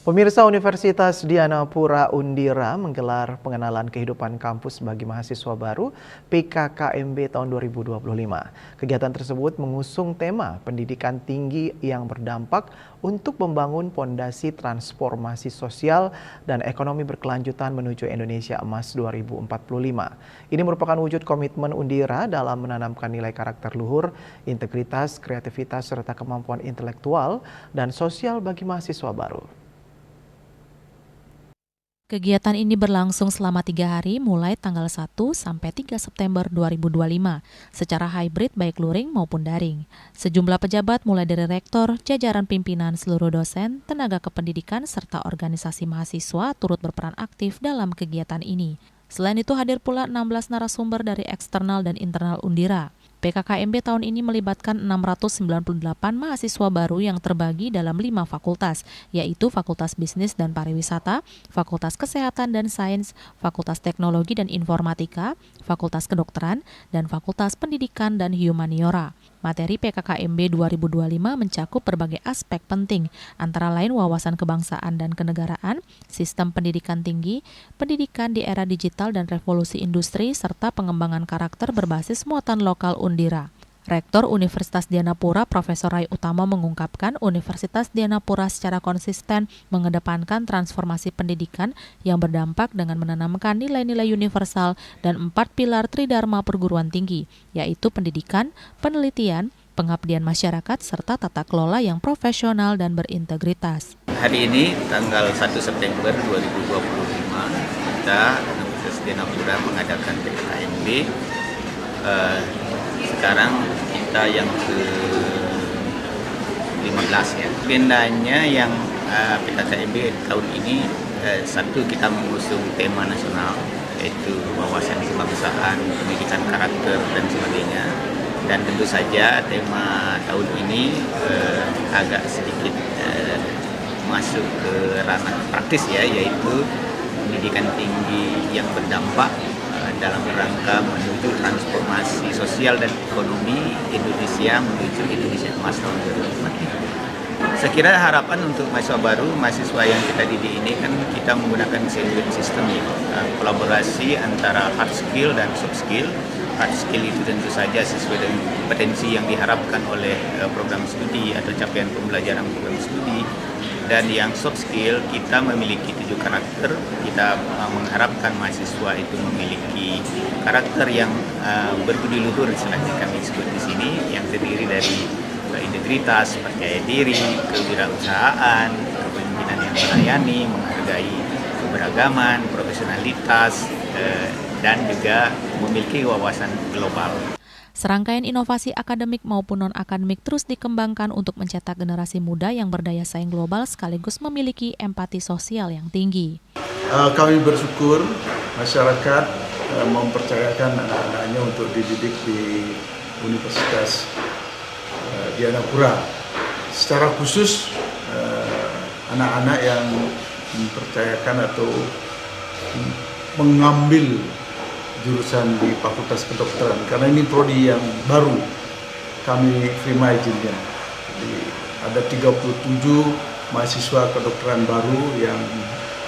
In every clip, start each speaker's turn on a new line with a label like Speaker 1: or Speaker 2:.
Speaker 1: Pemirsa Universitas Dianapura Undira menggelar pengenalan kehidupan kampus bagi mahasiswa baru PKKMB tahun 2025. Kegiatan tersebut mengusung tema pendidikan tinggi yang berdampak untuk membangun fondasi transformasi sosial dan ekonomi berkelanjutan menuju Indonesia Emas 2045. Ini merupakan wujud komitmen Undira dalam menanamkan nilai karakter luhur, integritas, kreativitas, serta kemampuan intelektual dan sosial bagi mahasiswa baru.
Speaker 2: Kegiatan ini berlangsung selama 3 hari mulai tanggal 1 sampai 3 September 2025 secara hybrid baik luring maupun daring. Sejumlah pejabat mulai dari rektor, jajaran pimpinan, seluruh dosen, tenaga kependidikan, serta organisasi mahasiswa turut berperan aktif dalam kegiatan ini. Selain itu hadir pula 16 narasumber dari eksternal dan internal Undira. PKKMB tahun ini melibatkan 698 mahasiswa baru yang terbagi dalam 5 fakultas, yaitu Fakultas Bisnis dan Pariwisata, Fakultas Kesehatan dan Sains, Fakultas Teknologi dan Informatika, Fakultas Kedokteran, dan Fakultas Pendidikan dan Humaniora. Materi PKKMB 2025 mencakup berbagai aspek penting, antara lain wawasan kebangsaan dan kenegaraan, sistem pendidikan tinggi, pendidikan di era digital dan revolusi industri, serta pengembangan karakter berbasis muatan lokal Undira. Rektor Universitas Dianapura Profesor Rai Utama mengungkapkan Universitas Dianapura secara konsisten mengedepankan transformasi pendidikan yang berdampak dengan menanamkan nilai-nilai universal dan 4 pilar tridharma perguruan tinggi, yaitu pendidikan, penelitian, pengabdian masyarakat, serta tata kelola yang profesional dan berintegritas.
Speaker 3: Hari ini tanggal 1 September 2025 kita Universitas Dianapura mengadakan PKKMB. Sekarang kita yang ke-15 ya. Agendanya yang PKKMB tahun ini satu, kita mengusung tema nasional yaitu wawasan kebangsaan, pendidikan karakter dan sebagainya. Dan tentu saja tema tahun ini agak sedikit masuk ke ranah praktis ya, yaitu pendidikan tinggi yang berdampak dalam rangka menuju transformasi sosial dan ekonomi Indonesia menuju Indonesia Emas tahun 2045. Saya kira harapan untuk mahasiswa baru, mahasiswa yang kita didik ini kan kita menggunakan sandwich system ya, kolaborasi antara hard skill dan soft skill. Hard skill itu tentu saja sesuai dengan kompetensi yang diharapkan oleh program studi atau capaian pembelajaran program studi. Dan yang soft skill, kita memiliki 7 karakter. Kita mengharapkan mahasiswa itu memiliki karakter yang berbudi luhur, istilahnya kami sebut di sini, yang terdiri dari integritas, percaya diri, kewirausahaan, kepemimpinan yang melayani, menghargai keberagaman, profesionalitas, dan juga memiliki wawasan global.
Speaker 2: Serangkaian inovasi akademik maupun non-akademik terus dikembangkan untuk mencetak generasi muda yang berdaya saing global sekaligus memiliki empati sosial yang tinggi.
Speaker 4: Kami bersyukur masyarakat mempercayakan anak-anaknya untuk dididik di Universitas Dianapura. Secara khusus anak-anak yang mempercayakan atau mengambil jurusan di Fakultas Kedokteran, karena ini prodi yang baru kami terima izinnya. Jadi ada 37 mahasiswa kedokteran baru yang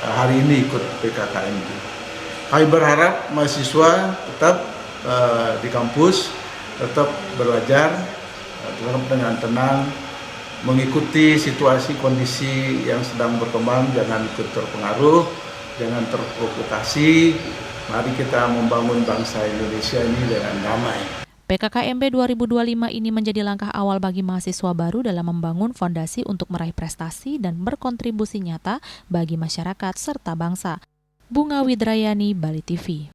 Speaker 4: hari ini ikut PKKMB. Kami berharap mahasiswa tetap di kampus, tetap belajar dengan tenang, mengikuti situasi kondisi yang sedang berkembang, jangan ikut terpengaruh, jangan terprovokasi. Mari kita membangun bangsa Indonesia ini dengan damai.
Speaker 2: PKKMB 2025 ini menjadi langkah awal bagi mahasiswa baru dalam membangun fondasi untuk meraih prestasi dan berkontribusi nyata bagi masyarakat serta bangsa. Bunga Widrayani, Bali TV.